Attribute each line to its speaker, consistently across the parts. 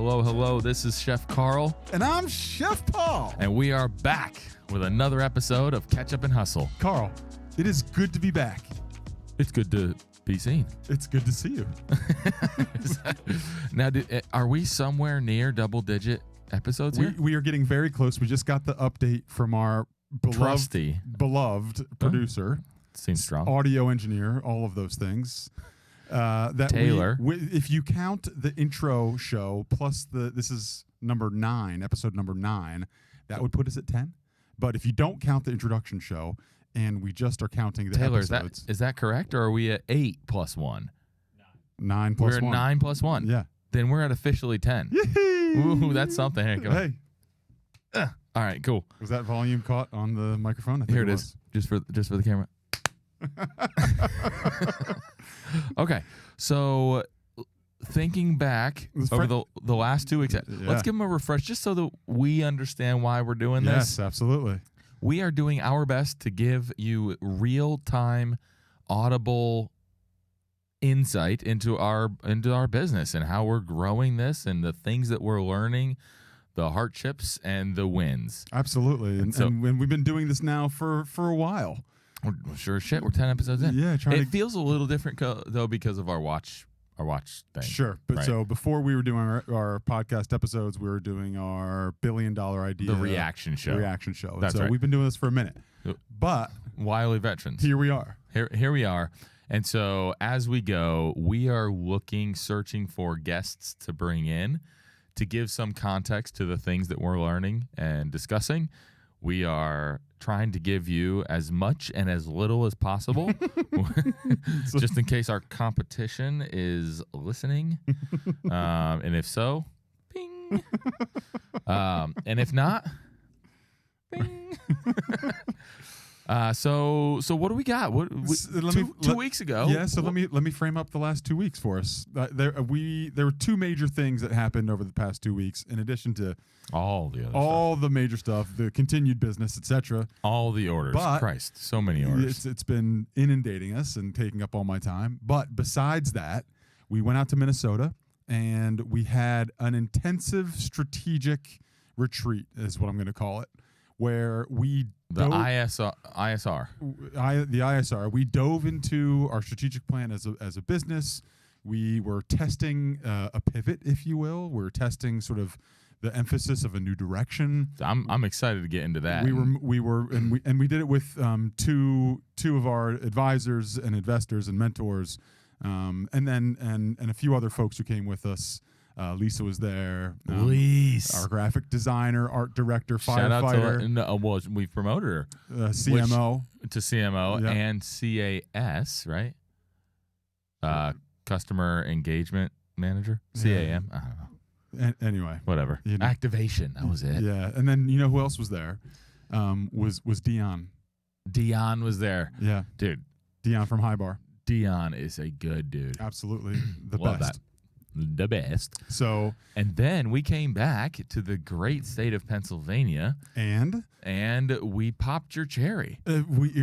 Speaker 1: Hello, hello. This is Chef Carl.
Speaker 2: And I'm Chef Paul.
Speaker 1: And we are back with another episode of Ketchup and Hustle.
Speaker 2: Carl, it is good to be back.
Speaker 1: It's good to be seen.
Speaker 2: It's good to see you.
Speaker 1: Now, are we somewhere near double-digit episodes here?
Speaker 2: We are getting very close. We just got the update from our beloved producer.
Speaker 1: Seems strong.
Speaker 2: Audio engineer, all of those things. That
Speaker 1: Taylor.
Speaker 2: If you count the intro show plus this is episode number 9, that would put us at 10. But if you don't count the introduction show and we just are counting the
Speaker 1: Taylor,
Speaker 2: episodes.
Speaker 1: Is that correct? Or are we at 8 plus 1?
Speaker 2: 9 plus 1.
Speaker 1: We're at 9 plus 1.
Speaker 2: Yeah.
Speaker 1: Then we're at officially 10.
Speaker 2: Yee-hee!
Speaker 1: Ooh, that's something. Hey. All right, cool.
Speaker 2: Was that volume caught on the microphone? I think
Speaker 1: Here it is. Just for the camera. Okay, so thinking back over the last 2 weeks, let's give them a refresh just so that we understand why we're doing this.
Speaker 2: Yes, absolutely.
Speaker 1: We are doing our best to give you real-time, audible insight into our business and how we're growing this and the things that we're learning, the hardships and the wins.
Speaker 2: Absolutely, and we've been doing this now for a while.
Speaker 1: Sure as shit, we're 10 episodes in.
Speaker 2: Yeah,
Speaker 1: it feels a little different though because of our watch thing.
Speaker 2: Sure, but right. So before we were doing our podcast episodes, we were doing our $1 billion idea,
Speaker 1: the reaction show.
Speaker 2: That's right. We've been doing this for a minute, but
Speaker 1: wily veterans.
Speaker 2: Here we are.
Speaker 1: Here we are. And so as we go, we are searching for guests to bring in to give some context to the things that we're learning and discussing. We are trying to give you as much and as little as possible, just in case our competition is listening. And if so, bing. And if not, bing. So what do we got? Two weeks ago.
Speaker 2: Yeah. So let me frame up the last 2 weeks for us. There were 2 major things that happened over the past 2 weeks, in addition to all the major stuff, the continued business, etc.
Speaker 1: All the orders.
Speaker 2: But
Speaker 1: Christ, so many orders.
Speaker 2: It's been inundating us and taking up all my time. But besides that, we went out to Minnesota and we had an intensive strategic retreat, is what I'm going to call it, where we
Speaker 1: the ISR.
Speaker 2: We dove into our strategic plan as a business. We were testing a pivot, if you will. We're testing sort of the emphasis of a new direction.
Speaker 1: I'm excited to get into that.
Speaker 2: We did it with two of our advisors and investors and mentors, and a few other folks who came with us. Lisa was there. Our graphic designer, art director, firefighter.
Speaker 1: We've promoted her.
Speaker 2: CMO.
Speaker 1: To CMO
Speaker 2: yeah.
Speaker 1: And CAS, right? Customer Engagement Manager? CAM? I don't know.
Speaker 2: Anyway.
Speaker 1: Whatever. Activation. That was it.
Speaker 2: Yeah. And then you know who else was there? Was Dion.
Speaker 1: Dion was there.
Speaker 2: Yeah.
Speaker 1: Dude.
Speaker 2: Dion from High Bar.
Speaker 1: Dion is a good dude.
Speaker 2: Absolutely. The
Speaker 1: Love
Speaker 2: best.
Speaker 1: That. The best.
Speaker 2: So,
Speaker 1: and then we came back to the great state of Pennsylvania,
Speaker 2: and
Speaker 1: we popped your cherry.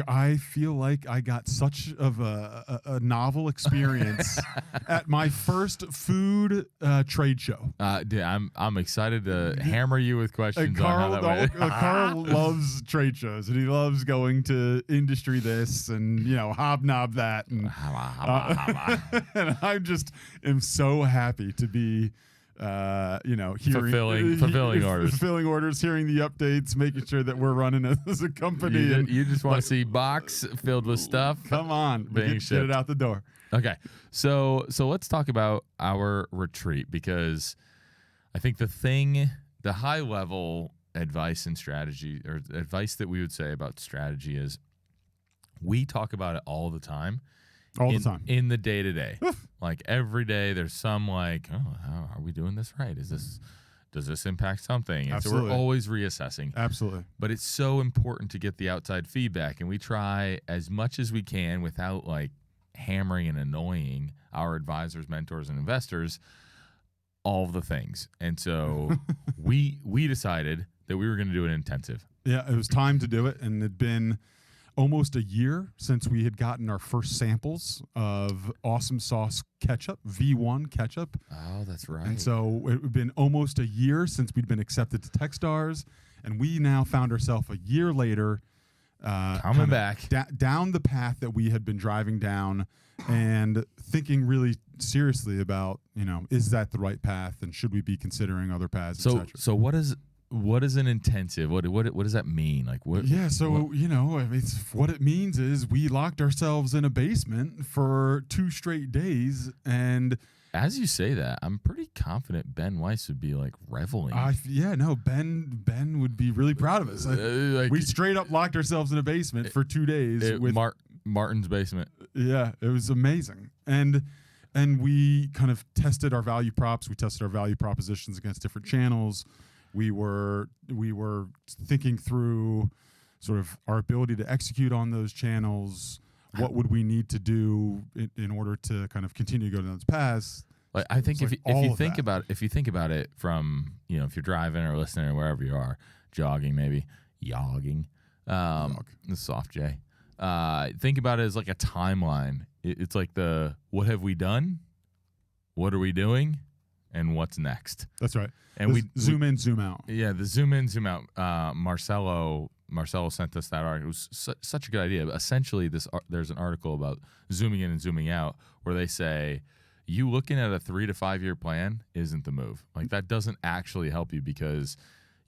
Speaker 2: I feel like I got such of a novel experience at my first food trade show.
Speaker 1: Dude, I'm excited to hammer you with questions
Speaker 2: Carl,
Speaker 1: on how that went.
Speaker 2: Carl loves trade shows, and he loves going to industry this and hobnob that, and and I just am so happy to be
Speaker 1: fulfilling
Speaker 2: orders, hearing the updates, making sure that we're running as a company.
Speaker 1: You just want to see box filled with stuff.
Speaker 2: Come on, get it out the door.
Speaker 1: Okay, so let's talk about our retreat, because I think the high level advice and strategy, or advice that we would say about strategy, is we talk about it all the time.
Speaker 2: The time.
Speaker 1: In the day-to-day. Like every day there's some how are we doing this right? Does this impact something? And
Speaker 2: Absolutely.
Speaker 1: So we're always reassessing.
Speaker 2: Absolutely.
Speaker 1: But it's so important to get the outside feedback, and we try as much as we can without hammering and annoying our advisors, mentors, and investors, all of the things. And so we decided that we were going to do an intensive.
Speaker 2: Yeah, it was time to do it, and it'd been almost a year since we had gotten our first samples of Awesome Sauce Ketchup, V1 Ketchup.
Speaker 1: Oh, that's right.
Speaker 2: And so it had been almost a year since we'd been accepted to Techstars, and we now found ourselves a year later
Speaker 1: coming back
Speaker 2: down the path that we had been driving down and thinking really seriously about, is that the right path, and should we be considering other paths, et cetera.
Speaker 1: So what is an intensive? What does that mean? Like what?
Speaker 2: Yeah, so what it means is we locked ourselves in a basement for 2 straight days, and
Speaker 1: as you say that, I'm pretty confident Ben Weiss would be like reveling.
Speaker 2: Ben would be really proud of us. We straight up locked ourselves in a basement for 2 days with
Speaker 1: Martin's basement.
Speaker 2: Yeah, it was amazing, and we kind of tested our value props. We tested our value propositions against different channels. We were thinking through sort of our ability to execute on those channels. What would we need to do in order to kind of continue to go down those paths?
Speaker 1: Like, I think if you think about it from, if you're driving or listening or wherever you are, jogging maybe, yogging, the soft J. Think about it as like a timeline. It's like what have we done? What are we doing? And what's next?
Speaker 2: That's right.
Speaker 1: And we
Speaker 2: zoom in, zoom out.
Speaker 1: Yeah, the zoom in, zoom out. Marcelo sent us that article. It was such a good idea. But essentially, there's an article about zooming in and zooming out where they say you looking at a 3 to 5 year plan isn't the move. Like that doesn't actually help you, because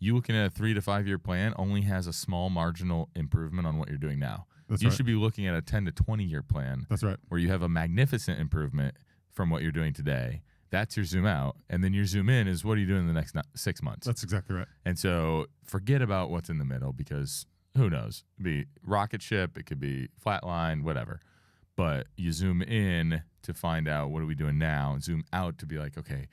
Speaker 1: you looking at a 3 to 5 year plan only has a small marginal improvement on what you're doing now.
Speaker 2: That's
Speaker 1: you
Speaker 2: right.
Speaker 1: should be looking at a 10 to 20 year plan.
Speaker 2: That's right.
Speaker 1: Where you have a magnificent improvement from what you're doing today. That's your zoom out. And then your zoom in is what are you doing in the next 6 months?
Speaker 2: That's exactly right.
Speaker 1: And so forget about what's in the middle, because who knows? It could be rocket ship, it could be flatline, whatever. But you zoom in to find out what are we doing now, and zoom out to be like, okay,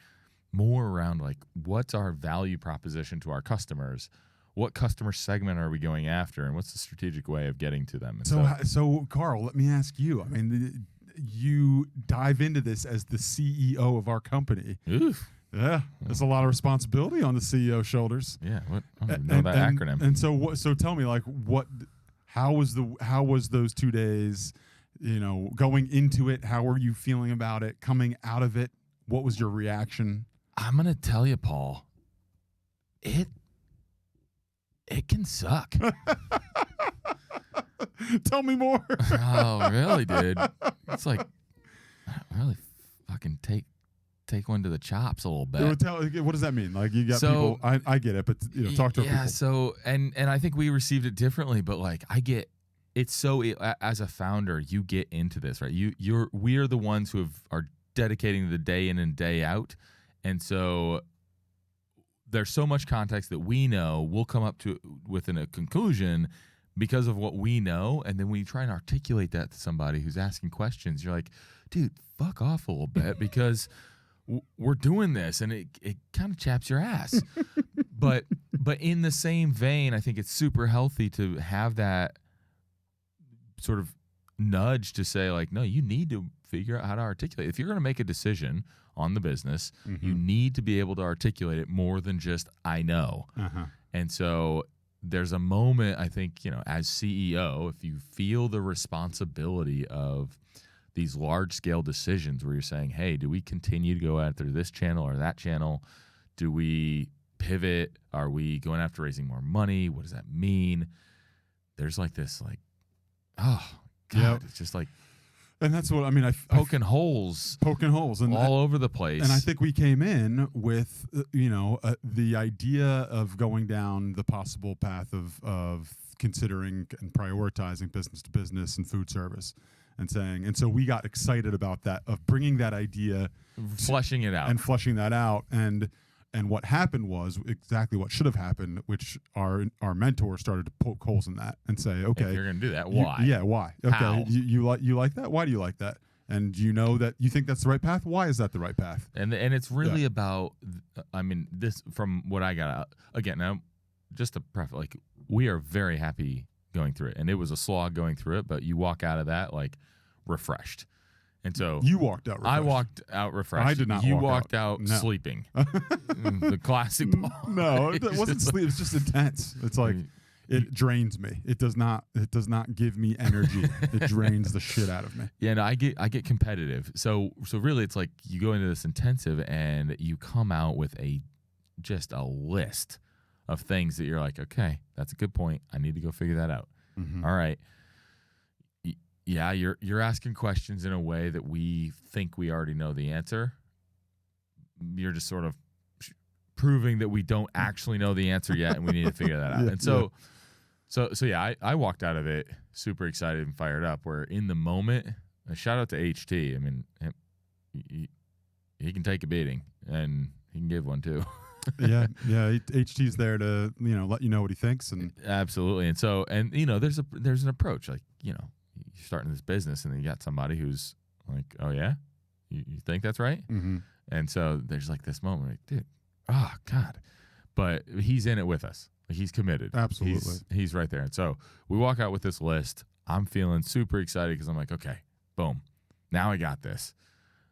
Speaker 1: more around like what's our value proposition to our customers? What customer segment are we going after, and what's the strategic way of getting to them? And
Speaker 2: so Carl, let me ask you. I mean, you dive into this as the CEO of our company.
Speaker 1: Oof.
Speaker 2: Yeah, there's a lot of responsibility on the CEO's shoulders.
Speaker 1: Yeah, I don't even know that acronym.
Speaker 2: And so tell me, like, how was those 2 days? Going into it, how were you feeling about it? Coming out of it, what was your reaction?
Speaker 1: I'm gonna tell you, Paul. It can suck.
Speaker 2: Tell me more.
Speaker 1: Oh, really, dude? It's like really fucking take one to the chops a little bit.
Speaker 2: What does that mean? Like, you got people. I get it, but talk to people.
Speaker 1: Yeah. So and I think we received it differently, but like I get it's so as a founder, you get into this, right? We are the ones who are dedicating the day in and day out, and so there's so much context that we know we'll come up to within a conclusion because of what we know, and then when you try and articulate that to somebody who's asking questions, you're like, dude, fuck off a little bit, because we're doing this, and it kind of chaps your ass. but in the same vein, I think it's super healthy to have that sort of nudge to say, like, no, you need to figure out how to articulate. If you're going to make a decision on the business, you need to be able to articulate it more than just, I know. And so there's a moment, I think, as CEO, if you feel the responsibility of these large-scale decisions where you're saying, hey, do we continue to go after this channel or that channel? Do we pivot? Are we going after raising more money? What does that mean? There's like this, like, oh, God, It's just like,
Speaker 2: and that's what I mean.
Speaker 1: Poking holes
Speaker 2: and
Speaker 1: all over the place.
Speaker 2: And I think we came in with the idea of going down the possible path of considering and prioritizing business to business and food service, and so we got excited about that, of bringing that idea,
Speaker 1: fleshing it out,
Speaker 2: and what happened was exactly what should have happened, which our mentor started to poke holes in that and say, okay,
Speaker 1: if you're going to do that, why?
Speaker 2: Why? Okay,
Speaker 1: how?
Speaker 2: You like that? Why do you like that? And you know that you think that's the right path? Why is that the right path?
Speaker 1: And it's really about, I mean, this from what I got out. Again, now, just to preface, like, we are very happy going through it. And it was a slog going through it, but you walk out of that, like, refreshed. And so
Speaker 2: you walked out refreshed.
Speaker 1: I walked out refreshed.
Speaker 2: I did not.
Speaker 1: You
Speaker 2: walked
Speaker 1: out
Speaker 2: no.
Speaker 1: sleeping. The classic Paul.
Speaker 2: No, it wasn't sleep. It was just intense. It's like it drains me. It does not give me energy. It drains the shit out of me.
Speaker 1: Yeah, no, I get competitive. So really it's like you go into this intensive and you come out with just a list of things that you're like, okay, that's a good point. I need to go figure that out.
Speaker 2: Mm-hmm.
Speaker 1: All right. Yeah, you're asking questions in a way that we think we already know the answer. You're just sort of proving that we don't actually know the answer yet, and we need to figure that out.
Speaker 2: Yeah,
Speaker 1: and so I walked out of it super excited and fired up. Where in the moment, a shout out to HT. I mean, he can take a beating, and he can give one too.
Speaker 2: yeah. HT's there to let you know what he thinks, and
Speaker 1: absolutely. And so there's an approach, like you're starting this business, and then you got somebody who's like, oh yeah, you think that's right?
Speaker 2: Mm-hmm.
Speaker 1: And so there's like this moment, like, dude, oh God, but he's in it with us. Like, he's committed.
Speaker 2: Absolutely,
Speaker 1: he's right there. And so we walk out with this list. I'm feeling super excited because I'm like, okay, boom, now I got this.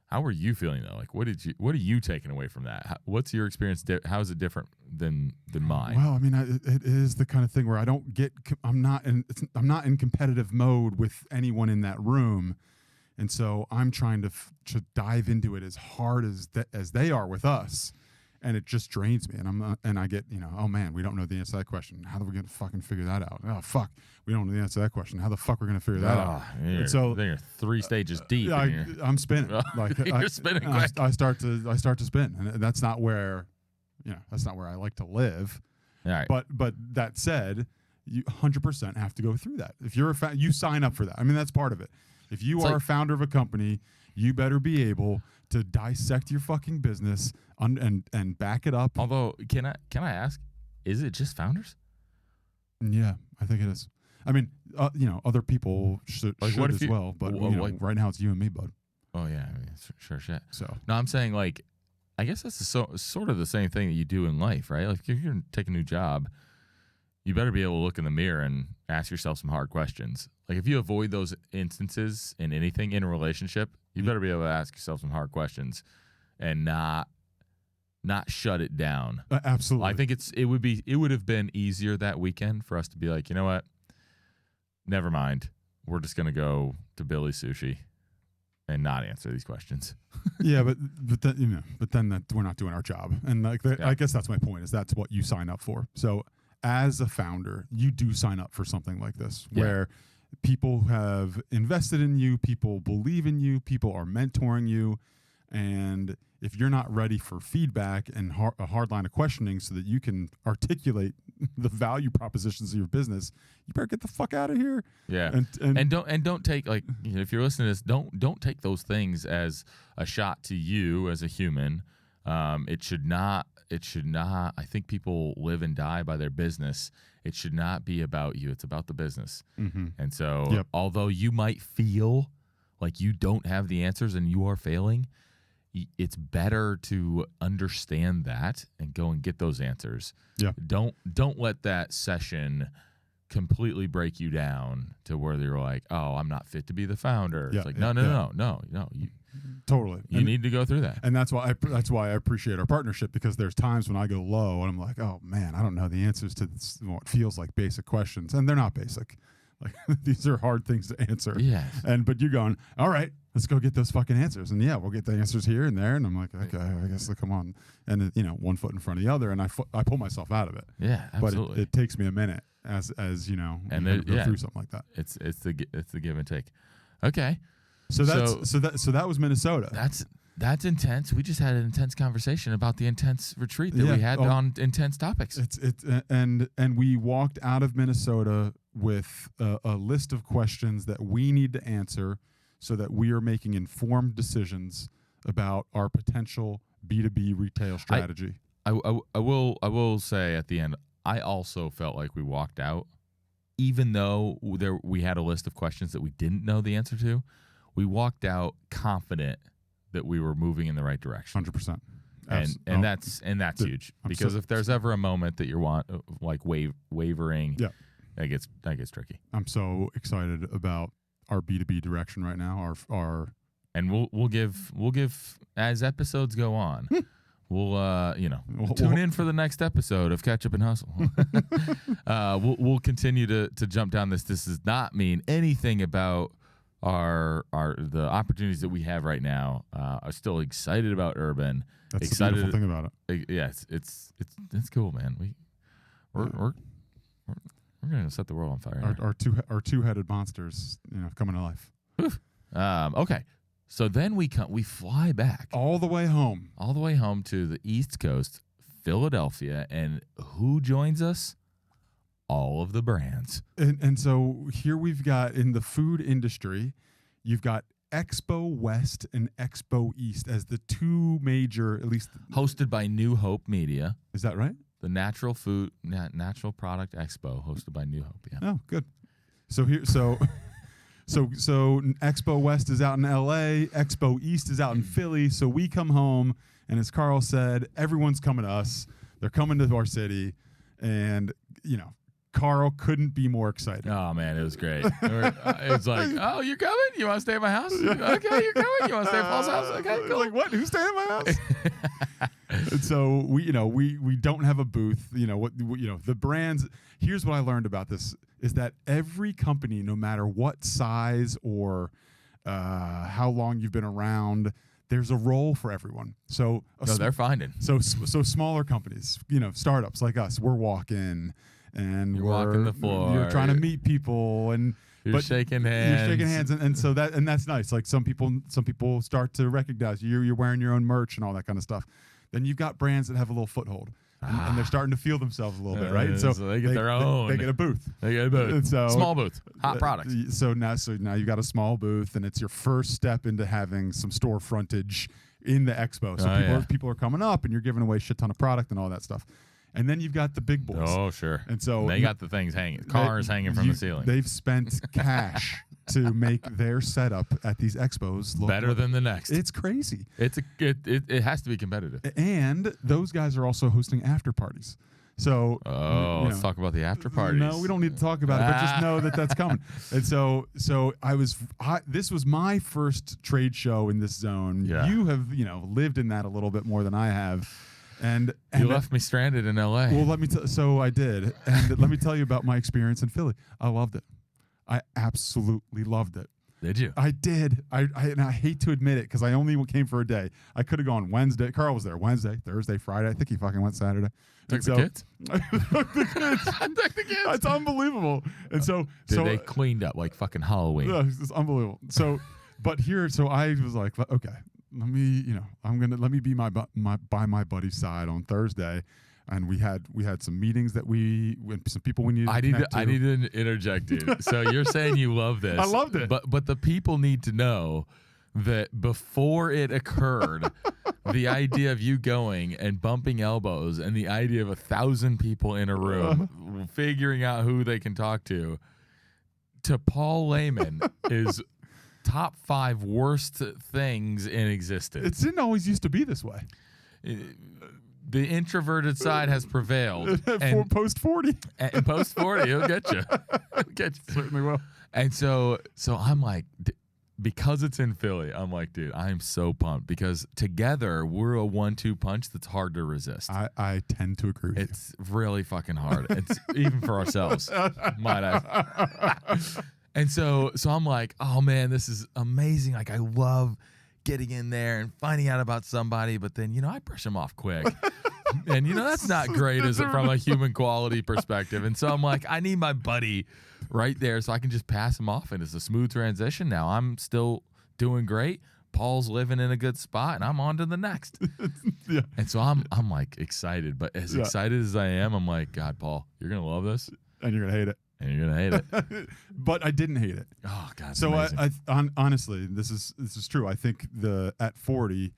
Speaker 1: How were you feeling though? Like, what are you taking away from that? What's your experience? How is it different than mine?
Speaker 2: Well, I mean, it is the kind of thing where I'm not in competitive mode with anyone in that room, and so I'm trying to dive into it as hard as they are with us, and it just drains me. And I get, oh man, we don't know the answer to that question. How are we gonna fucking figure that out? Oh fuck, we don't know the answer to that question. How the fuck we're gonna figure that out?
Speaker 1: And so then you're 3 stages deep.
Speaker 2: I'm spinning. Like
Speaker 1: you're spinning quick.
Speaker 2: I start to spin, and that's not where, I like to live.
Speaker 1: All right.
Speaker 2: But that said, you 100% have to go through that. If you're you sign up for that. I mean, that's part of it. If you are a founder of a company, you better be able to dissect your fucking business and back it up.
Speaker 1: Although, can I ask, is it just founders?
Speaker 2: Yeah, I think it is. I mean, other people should as well, but right now it's you and me, bud.
Speaker 1: Oh yeah, I mean, sure shit.
Speaker 2: So
Speaker 1: no, I'm saying like, I guess that's sort of the same thing that you do in life, right? Like if you're gonna take a new job, you better be able to look in the mirror and ask yourself some hard questions. Like if you avoid those instances in anything in a relationship, you better be able to ask yourself some hard questions and not shut it down.
Speaker 2: Absolutely.
Speaker 1: I think it would have been easier that weekend for us to be like, you know what? Never mind. We're just gonna go to Billy's Sushi and not answer these questions.
Speaker 2: Yeah, but then that we're not doing our job, and I guess that's my point. Is that's what you sign up for. So as a founder, you do sign up for something like this, where people have invested in you, people believe in you, people are mentoring you, and if you're not ready for feedback and a hard line of questioning so that you can articulate the value propositions of your business, you better get the fuck out of here.
Speaker 1: Yeah, and don't take, like, if you're listening to this, don't take those things as a shot to you as a human. It should not. I think people live and die by their business. It should not be about you. It's about the business.
Speaker 2: Mm-hmm.
Speaker 1: And so, although you might feel like you don't have the answers and you are failing, it's better to understand that and go and get those answers.
Speaker 2: Yeah.
Speaker 1: Don't let that session completely break you down to where you're like, oh, I'm not fit to be the founder.
Speaker 2: Yeah,
Speaker 1: it's like, no.
Speaker 2: Totally.
Speaker 1: You need to go through that.
Speaker 2: And that's why I appreciate our partnership, because there's times when I go low and I'm like, oh man, I don't know the answers to what feels like basic questions, and they're not basic. Like these are hard things to answer.
Speaker 1: Yes.
Speaker 2: But you're going, all right, let's go get those fucking answers. And we'll get the answers here and there. And I'm like, okay, I guess come on. And one foot in front of the other, and I pull myself out of it.
Speaker 1: Yeah, absolutely.
Speaker 2: But it takes me a minute as and go through something like that.
Speaker 1: It's the give and take. Okay.
Speaker 2: So that was Minnesota.
Speaker 1: That's intense. We just had an intense conversation about the intense retreat that we had on intense topics.
Speaker 2: And we walked out of Minnesota with a list of questions that we need to answer so that we are making informed decisions about our potential B2B retail strategy.
Speaker 1: I will say at the end, I also felt like we walked out, even though we had a list of questions that we didn't know the answer to. We walked out confident that we were moving in the right direction.
Speaker 2: 100%.
Speaker 1: And that's huge, because if there's ever a moment that you're wavering, that gets tricky.
Speaker 2: I'm so excited about our B2B direction right now. Our
Speaker 1: and we'll give as episodes go on, we'll tune in for the next episode of Ketchup and Hustle. We'll continue to jump down this. This does not mean anything about the opportunities that we have right now. I'm still excited about Urban.
Speaker 2: That's
Speaker 1: excited,
Speaker 2: the beautiful thing about it.
Speaker 1: Yeah, it's cool, man. We're gonna set the world on fire.
Speaker 2: Our two-headed monsters, coming to life.
Speaker 1: Okay, so then we fly back
Speaker 2: all the way home
Speaker 1: to the East Coast, Philadelphia, and who joins us? All of the brands.
Speaker 2: And so here we've got in the food industry, you've got Expo West and Expo East as the two major, at least
Speaker 1: hosted by New Hope Media.
Speaker 2: Is that right?
Speaker 1: The Natural Product Expo, hosted by New Hope. Yeah.
Speaker 2: Oh, good. So Expo West is out in LA, Expo East is out in Philly. So we come home, and as Carl said, everyone's coming to us. They're coming to our city, and Carl couldn't be more excited.
Speaker 1: Oh man, it was great. It's like, oh, you're coming? You want to stay at my house? Okay, you're coming. You want to stay at Paul's house? Okay, cool.
Speaker 2: Like what? Who's staying at my house? And so we don't have a booth. The brands. Here's what I learned about this is that every company, no matter what size or how long you've been around, there's a role for everyone. So
Speaker 1: they're finding.
Speaker 2: So smaller companies, startups like us, we're walking. And
Speaker 1: you're walking the floor.
Speaker 2: You're trying to meet people, and
Speaker 1: you're shaking hands.
Speaker 2: And so that's nice. Like some people start to recognize you. You're wearing your own merch and all that kind of stuff. Then you've got brands that have a little foothold, and they're starting to feel themselves a little bit, right?
Speaker 1: So they get their own.
Speaker 2: They get a booth.
Speaker 1: And so, small booth, hot products.
Speaker 2: So now you got a small booth, and it's your first step into having some store frontage in the expo. So people are coming up, and you're giving away a shit ton of product and all that stuff. And then you've got the big boys.
Speaker 1: Oh, sure.
Speaker 2: And so
Speaker 1: they got the things hanging, cars hanging from the ceiling.
Speaker 2: They've spent cash to make their setup at these expos look
Speaker 1: better than the next.
Speaker 2: It's crazy.
Speaker 1: It has to be competitive.
Speaker 2: And those guys are also hosting after parties. So
Speaker 1: let's talk about the after parties.
Speaker 2: No, we don't need to talk about it, but just know that that's coming. And so this was my first trade show in this zone.
Speaker 1: Yeah.
Speaker 2: You have lived in that a little bit more than I have. And
Speaker 1: you left me stranded in LA.
Speaker 2: Well, so I did. And let me tell you about my experience in Philly. I loved it. I absolutely loved it.
Speaker 1: Did you?
Speaker 2: I did. And I hate to admit it because I only came for a day. I could have gone Wednesday. Carl was there Wednesday, Thursday, Friday. I think he fucking went Saturday.
Speaker 1: Took the kids?
Speaker 2: I took the kids. It's unbelievable. And so
Speaker 1: they cleaned up like fucking Halloween.
Speaker 2: It's unbelievable. So I was like, okay. Let me be by my buddy's side on Thursday, and we had some meetings that some people we needed.
Speaker 1: I need to interject, dude. So you're saying you love this?
Speaker 2: I loved it,
Speaker 1: but the people need to know that before it occurred, the idea of you going and bumping elbows and the idea of 1,000 people in a room figuring out who they can talk to Paul Lehman is top 5 worst things in existence.
Speaker 2: It didn't always used to be this way.
Speaker 1: The introverted side has prevailed.
Speaker 2: Post 40.
Speaker 1: And post 40, he'll get you.
Speaker 2: Certainly will.
Speaker 1: And so I'm like, because it's in Philly, I'm like, dude, I'm so pumped because together we're a 1-2 punch that's hard to resist.
Speaker 2: I tend to agree with you.
Speaker 1: It's really fucking hard. It's even for ourselves, might I. And so I'm like, oh man, this is amazing. Like I love getting in there and finding out about somebody, but then I brush them off quick, and that's not great, is it, from a human quality perspective? And so I'm like, I need my buddy right there so I can just pass him off, and it's a smooth transition. Now I'm still doing great. Paul's living in a good spot, and I'm on to the next.
Speaker 2: Yeah.
Speaker 1: And so I'm like excited, but as excited as I am, I'm like, God, Paul, you're gonna love this,
Speaker 2: and you're gonna hate it.
Speaker 1: And you're gonna hate it.
Speaker 2: But I didn't hate it.
Speaker 1: Oh God!
Speaker 2: So honestly, this is true. I think at 40,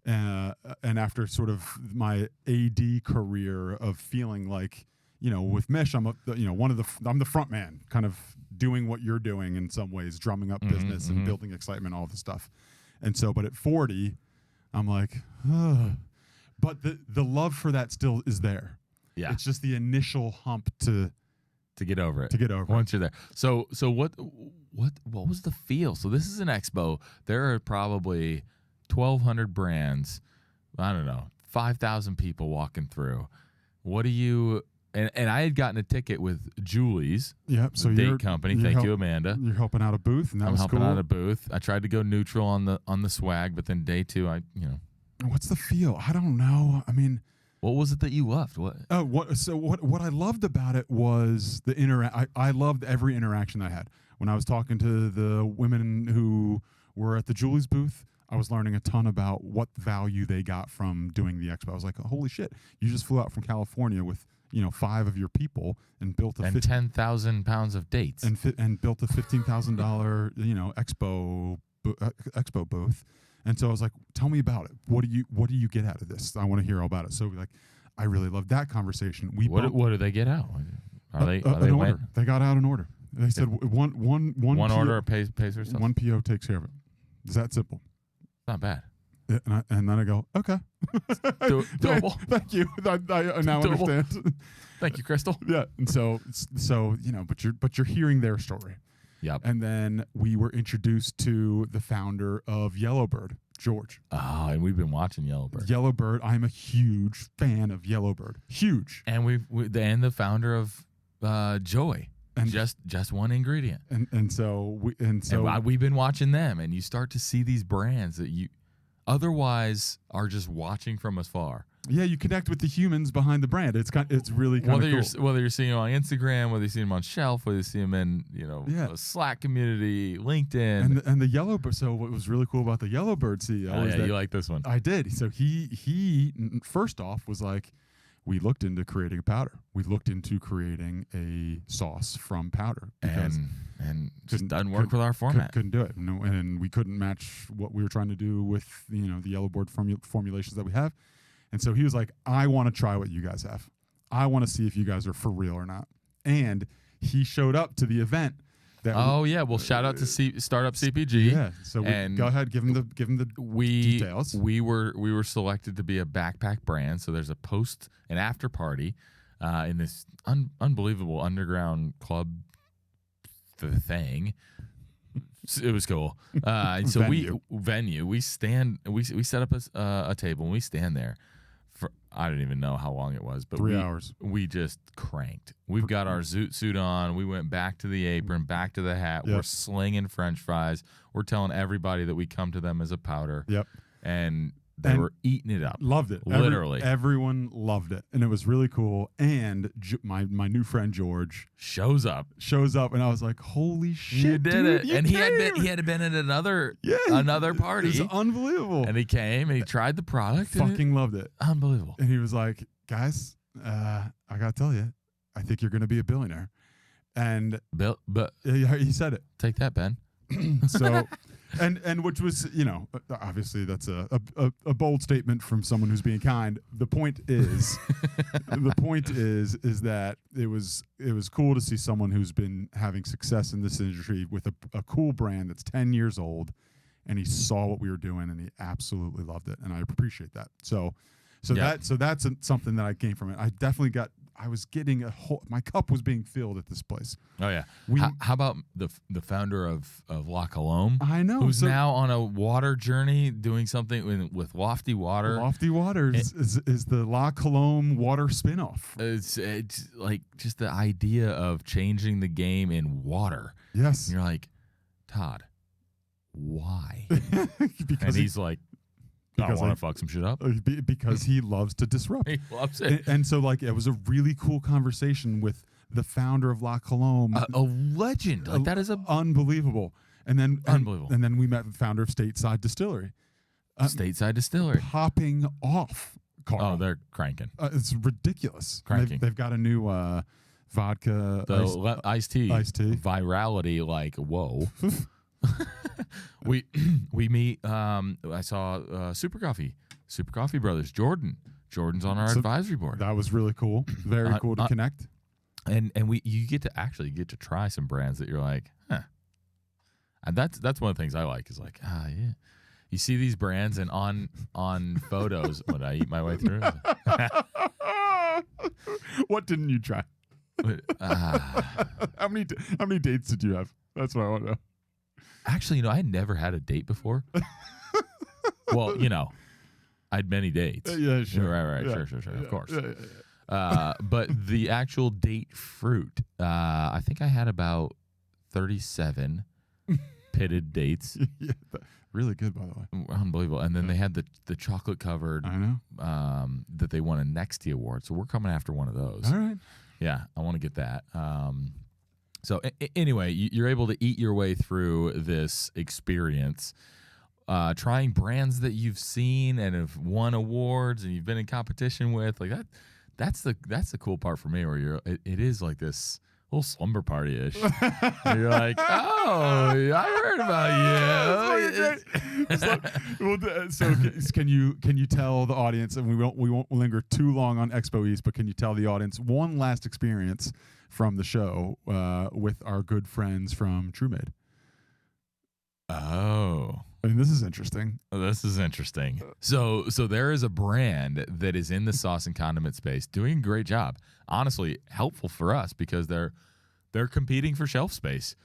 Speaker 2: and after sort of my AD career of feeling like with Mish, I'm I'm the front man, kind of doing what you're doing in some ways, drumming up business and building excitement, all this stuff. And so, but at 40, I'm like, but the love for that still is there.
Speaker 1: Yeah,
Speaker 2: it's just the initial hump to
Speaker 1: get over it.
Speaker 2: Once
Speaker 1: you're there. So what was the feel? So this is an expo. There are probably 1,200 brands. I don't know, 5,000 people walking through. What do you? And I had gotten a ticket with Julie's,
Speaker 2: Yep. So
Speaker 1: date company. Thank you, Amanda.
Speaker 2: You're helping out a booth, and that
Speaker 1: I'm
Speaker 2: was
Speaker 1: helping
Speaker 2: cool.
Speaker 1: out a booth. I tried to go neutral on the swag, but then day 2,
Speaker 2: What's the feel? I don't know. I mean,
Speaker 1: what was it that you loved? What?
Speaker 2: Oh, what I loved about it was the I loved every interaction I had. When I was talking to the women who were at the Julie's booth, I was learning a ton about what value they got from doing the expo. I was like, holy shit, you just flew out from California with 5 of your people and built a
Speaker 1: 10,000 pounds of dates
Speaker 2: and built a $15,000 expo booth. And so I was like, tell me about it. What do you get out of this? I want to hear all about it. So I really loved that conversation.
Speaker 1: What do they get out? Are they
Speaker 2: an order? They got out an order. They said one
Speaker 1: order pays for itself.
Speaker 2: One PO takes care of it. It's that simple.
Speaker 1: Not bad.
Speaker 2: Yeah, and then I go, okay.
Speaker 1: Doable.
Speaker 2: Thank you. I now understand.
Speaker 1: Thank you, Crystal.
Speaker 2: Yeah. And so but you're hearing their story.
Speaker 1: Yep.
Speaker 2: And then we were introduced to the founder of Yellowbird, George.
Speaker 1: Oh, and we've been watching Yellowbird.
Speaker 2: Yellowbird. I'm a huge fan of Yellowbird. Huge.
Speaker 1: And and the founder of Joy. And just one ingredient.
Speaker 2: And so
Speaker 1: we've been watching them, and you start to see these brands that you otherwise are just watching from afar.
Speaker 2: Yeah, you connect with the humans behind the brand. It's really kind of cool.
Speaker 1: Whether you're seeing them on Instagram, whether you see them on Shelf, whether you see them in a Slack community, LinkedIn,
Speaker 2: and the Yellowbird. So what was really cool about the Yellowbird CEO is that
Speaker 1: you like this one.
Speaker 2: I did. So he first off was like, we looked into creating a powder. We looked into creating a sauce from powder
Speaker 1: and just doesn't work with our format.
Speaker 2: Couldn't do it. No, and we couldn't match what we were trying to do with the Yellowbird formulations that we have. And so he was like, I want to try what you guys have. I want to see if you guys are for real or not. And he showed up to the event.
Speaker 1: Well, shout out to Startup CPG.
Speaker 2: Yeah. So go ahead, give him the details.
Speaker 1: We were selected to be a backpack brand. So there's an after party in this unbelievable underground club thing. It was cool. So we set up a table and we stand there for, I don't even know how long it was, but
Speaker 2: 3 hours.
Speaker 1: We just cranked. We've got our zoot suit on. We went back to the apron, back to the hat. Yep. We're slinging French fries. We're telling everybody that we come to them as a powder.
Speaker 2: Yep.
Speaker 1: And they were eating it up.
Speaker 2: Loved it.
Speaker 1: Literally.
Speaker 2: Everyone loved it. And it was really cool. And my new friend George
Speaker 1: shows up.
Speaker 2: And I was like, holy shit,
Speaker 1: you did
Speaker 2: dude,
Speaker 1: it. And he had been at another party.
Speaker 2: It was unbelievable.
Speaker 1: And he came and he tried the product.
Speaker 2: Fucking loved it.
Speaker 1: Unbelievable.
Speaker 2: And he was like, guys, I got to tell you, I think you're going to be a billionaire. And
Speaker 1: but
Speaker 2: he said it.
Speaker 1: Take that, Ben.
Speaker 2: So... And which was, obviously that's a bold statement from someone who's being kind. The point is, that it was cool to see someone who's been having success in this industry with a cool brand that's 10 years old, and he saw what we were doing and he absolutely loved it, and I appreciate that. So that's something that I gained from it. I was getting my cup was being filled at this place.
Speaker 1: Oh yeah. How about the founder of La Colombe?
Speaker 2: I know.
Speaker 1: Who's now on a water journey doing something with Lofty Water.
Speaker 2: Lofty Waters is the La Colombe water spinoff.
Speaker 1: It's like just the idea of changing the game in water.
Speaker 2: Yes.
Speaker 1: And you're like, Todd, why?
Speaker 2: Because
Speaker 1: he's like, I want to fuck some shit up.
Speaker 2: Because he loves to disrupt.
Speaker 1: He loves it.
Speaker 2: And so, it was a really cool conversation with the founder of La Colombe.
Speaker 1: A legend. That is
Speaker 2: unbelievable. And then,
Speaker 1: unbelievable.
Speaker 2: And then we met the founder of Stateside Distillery.
Speaker 1: Stateside Distillery.
Speaker 2: Popping off, Carl.
Speaker 1: Oh, they're cranking.
Speaker 2: It's ridiculous.
Speaker 1: Cranking.
Speaker 2: They've got a new vodka.
Speaker 1: Iced tea. Virality, whoa. we meet. I saw Super Coffee Brothers. Jordan's on our advisory board.
Speaker 2: That was really cool. Very cool to connect.
Speaker 1: And you get to try some brands that you're like, huh. And that's one of the things I like is yeah. You see these brands and on photos. What I eat my way through.
Speaker 2: What didn't you try? How many dates did you have? That's what I want to know.
Speaker 1: Actually, I had never had a date before. Well, I had many dates.
Speaker 2: Yeah, sure.
Speaker 1: Right.
Speaker 2: Yeah.
Speaker 1: Sure.
Speaker 2: Yeah.
Speaker 1: Of course.
Speaker 2: Yeah.
Speaker 1: But the actual date fruit, I think I had about 37 pitted dates.
Speaker 2: Yeah, really good, by the way.
Speaker 1: Unbelievable. And then they had the chocolate covered
Speaker 2: I know.
Speaker 1: that they won a Nexty award. So we're coming after one of those.
Speaker 2: All right.
Speaker 1: Yeah, I want to get that. So anyway, you're able to eat your way through this experience, trying brands that you've seen and have won awards and you've been in competition with. Like that. That's the cool part for me, where it is like this little slumber party-ish. You're like, oh, I heard about you.
Speaker 2: So can you tell the audience, and we won't linger too long on Expo East, but can you tell the audience one last experience from the show with our good friends from TrueMade?
Speaker 1: Oh.
Speaker 2: I mean, this is interesting.
Speaker 1: This is interesting. So there is a brand that is in the sauce and condiment space doing a great job. Honestly, helpful for us because they're competing for shelf space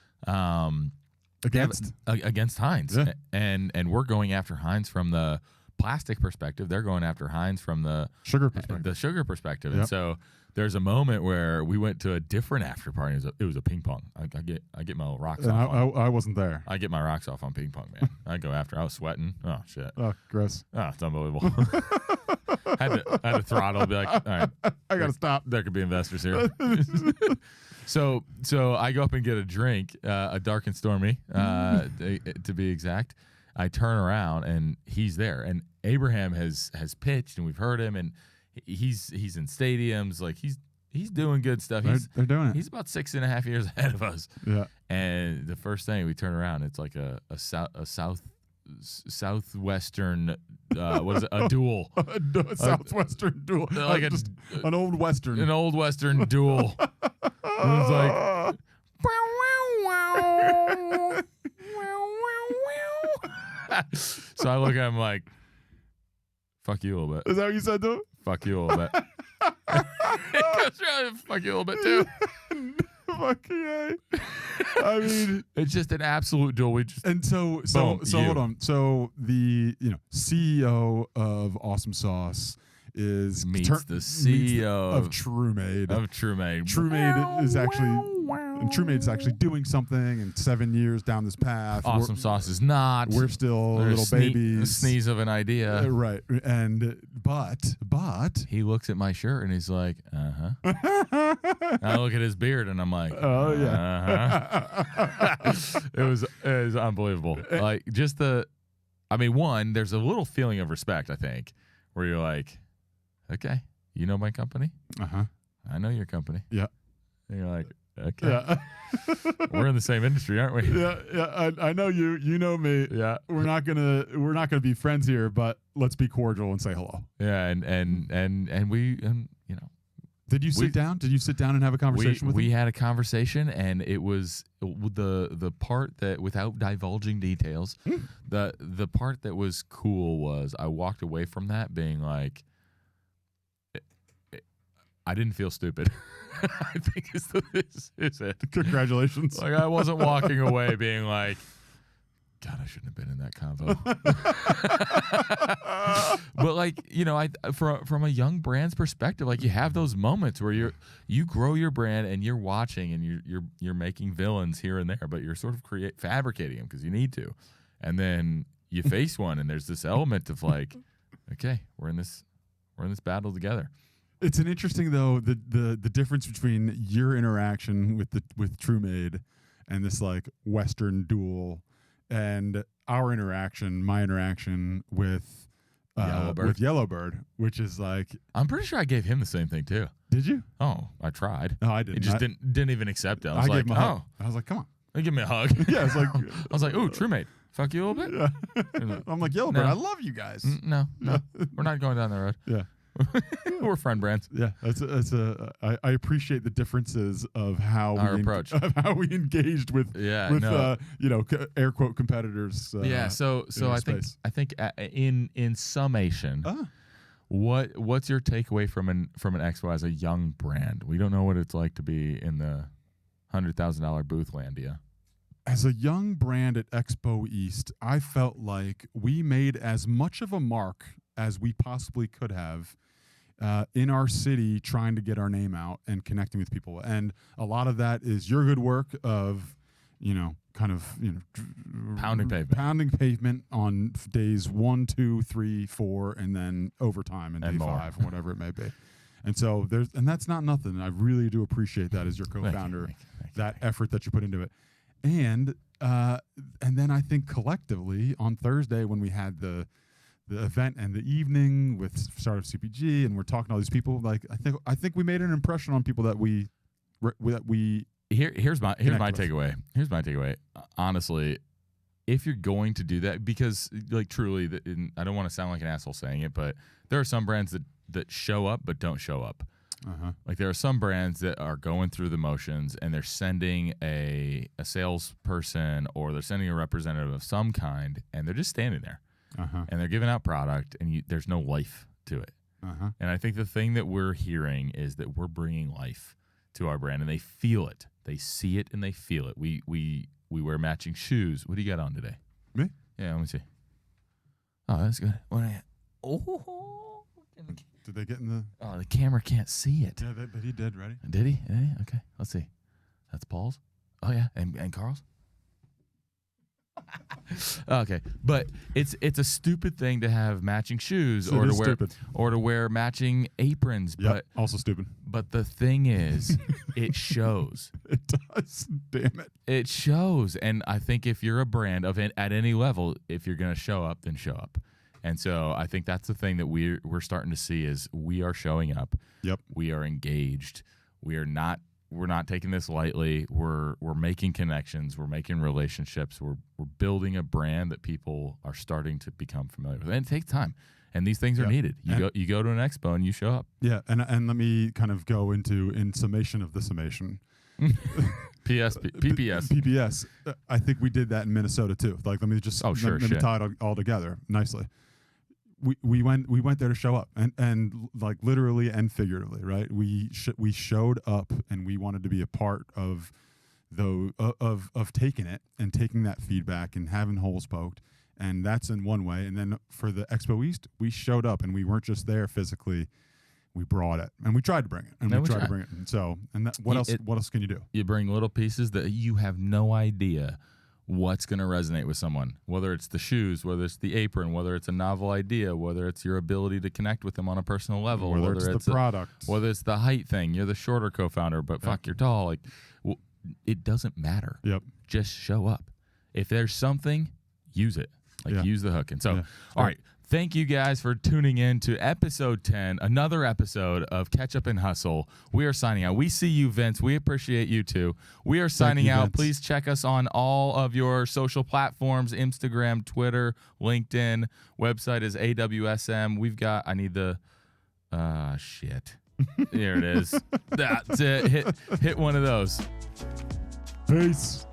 Speaker 2: Against
Speaker 1: Heinz.
Speaker 2: Yeah.
Speaker 1: And we're going after Heinz from the plastic perspective. They're going after Heinz from the
Speaker 2: sugar perspective.
Speaker 1: The sugar perspective.
Speaker 2: Yep.
Speaker 1: And so there's a moment where we went to a different after party. It was a ping pong. I get my rocks off.
Speaker 2: I wasn't there.
Speaker 1: I get my rocks off on ping pong, man. I go after. I was sweating. Oh shit.
Speaker 2: Oh, gross.
Speaker 1: Oh, it's unbelievable. had to throttle. Be like, all right,
Speaker 2: I gotta stop.
Speaker 1: There could be investors here. So I go up and get a drink, a dark and stormy, to be exact. I turn around and he's there, and Abraham has pitched, and we've heard him, and he's in stadiums, like he's doing good stuff.
Speaker 2: They're doing it.
Speaker 1: He's about 6.5 years ahead of us.
Speaker 2: Yeah.
Speaker 1: And the first thing we turn around, it's like a southwestern, what is it? A duel.
Speaker 2: A southwestern duel.
Speaker 1: Like
Speaker 2: an old western.
Speaker 1: An old western duel. It was like. So I look at him like, fuck you a little bit.
Speaker 2: Is that what you said to him?
Speaker 1: Fuck you a little bit. It goes around, fuck you a little bit too.
Speaker 2: Fuck yeah. I mean,
Speaker 1: it's just an absolute duel.
Speaker 2: So hold on. So the CEO of Awesome Sauce meets
Speaker 1: the CEO
Speaker 2: of TrueMade. TrueMade is actually doing something, and 7 years down this path,
Speaker 1: Awesome Sauce is not.
Speaker 2: We're still little babies.
Speaker 1: A sneeze of an idea,
Speaker 2: right? And but
Speaker 1: he looks at my shirt and he's like, I look at his beard and I'm like,
Speaker 2: oh yeah.
Speaker 1: It was unbelievable. Like one, there's a little feeling of respect, I think, where you're like, okay, you know my company? I know your company.
Speaker 2: Yeah.
Speaker 1: And you're like, okay.
Speaker 2: Yeah.
Speaker 1: We're in the same industry, aren't we?
Speaker 2: Yeah. I know you. You know me.
Speaker 1: Yeah.
Speaker 2: We're not gonna be friends here, but let's be cordial and say hello.
Speaker 1: Yeah, and we
Speaker 2: Did you sit down? Did you sit down and have a conversation with him?
Speaker 1: We had a conversation, and it was the part that, without divulging details, the part that was cool was I walked away from that being like, I didn't feel stupid. I think is it.
Speaker 2: Congratulations.
Speaker 1: Like I wasn't walking away being like, God, I shouldn't have been in that convo. But like, from a young brand's perspective, like you have those moments where you grow your brand and you're watching and you're making villains here and there, but you're sort of fabricating them because you need to, and then you face one and there's this element of like, okay, we're in this battle together.
Speaker 2: It's an interesting though the difference between your interaction with TrueMade and this like Western duel, and my interaction with Yellowbird, which is like,
Speaker 1: I'm pretty sure I gave him the same thing too.
Speaker 2: Did you?
Speaker 1: Oh, I tried.
Speaker 2: No, I didn't.
Speaker 1: He just didn't even accept it. I was like,
Speaker 2: gave him a hug. I was like, come on.
Speaker 1: They give me a hug.
Speaker 2: Yeah, it's like
Speaker 1: I was like, ooh, TrueMade. Fuck you a little bit.
Speaker 2: Yeah. I'm like, Yellowbird, I love you guys.
Speaker 1: No, we're not going down that road.
Speaker 2: Yeah.
Speaker 1: We're friend brands.
Speaker 2: Yeah, I appreciate the differences of how
Speaker 1: our approach,
Speaker 2: of how we engaged with air quote competitors.
Speaker 1: So I think in summation, what's your takeaway from an Expo as a young brand? We don't know what it's like to be in the $100,000 booth landia.
Speaker 2: As a young brand at Expo East, I felt like we made as much of a mark as we possibly could have in our city, trying to get our name out and connecting with people. And a lot of that is your good work of, pounding pavement on days 1, 2, 3, 4, and then overtime and day
Speaker 1: more.
Speaker 2: 5, whatever it may be. And so that's not nothing. I really do appreciate that as your co-founder, that effort that you put into it. And then I think collectively on Thursday when we had the event and the evening with Startup CPG and we're talking to all these people, like I think we made an impression on people that we
Speaker 1: Here's my
Speaker 2: with.
Speaker 1: takeaway. Here's my takeaway. Honestly, if you're going to do that, because like truly, I don't want to sound like an asshole saying it, but there are some brands that show up but don't show up. Like there are some brands that are going through the motions and they're sending a salesperson or they're sending a representative of some kind and they're just standing there and they're giving out product and there's no life to it. And I think the thing that we're hearing is that we're bringing life to our brand and they feel it. They see it and they feel it. We wear matching shoes. What do you got on today?
Speaker 2: Me?
Speaker 1: Yeah, let me see. Oh, that's good. Oh.
Speaker 2: Did they get in the...
Speaker 1: Oh, the camera can't see it.
Speaker 2: Yeah, but he did. Ready?
Speaker 1: Did he? Okay, let's see. That's Paul's? Oh, yeah, and Carl's? Okay, but it's a stupid thing to have matching shoes or to wear matching aprons.
Speaker 2: Yep,
Speaker 1: but
Speaker 2: also stupid.
Speaker 1: But the thing is, it shows.
Speaker 2: It does. Damn it.
Speaker 1: It shows, and I think if you're a brand at any level, if you're going to show up, then show up. And so I think that's the thing that we're starting to see is we are showing up.
Speaker 2: Yep.
Speaker 1: We are engaged. We're not taking this lightly. We're making connections. We're making relationships. We're building a brand that people are starting to become familiar with. And it takes time. And these things are needed. You go to an expo and you show up.
Speaker 2: Yeah, and let me kind of go in summation of the summation. PPS. I think we did that in Minnesota too. Like let me just let me tie it all together nicely. We went there to show up and like literally and figuratively, right? We showed up and we wanted to be a part of taking it and taking that feedback and having holes poked, and that's in one way. And then for the Expo East, we showed up and we weren't just there physically. We brought it and we tried to bring it and we tried to bring it. And so, what else can you do?
Speaker 1: You bring little pieces that you have no idea what's going to resonate with someone, whether it's the shoes, whether it's the apron, whether it's a novel idea, whether it's your ability to connect with them on a personal level,
Speaker 2: whether it's the product,
Speaker 1: whether it's the height thing. You're the shorter co-founder, but fuck, you're tall. Like, it doesn't matter.
Speaker 2: Yep.
Speaker 1: Just show up. If there's something, use it. Use the hook. And so, all right. Thank you guys for tuning in to episode 10, another episode of Ketchup and Hustle. We are signing out. We see you, Vince. We appreciate you too. We are signing out. Vince. Please check us on all of your social platforms, Instagram, Twitter, LinkedIn. Website is AWSM. We've got, I need the, shit. There it is. That's it. Hit one of those.
Speaker 2: Peace.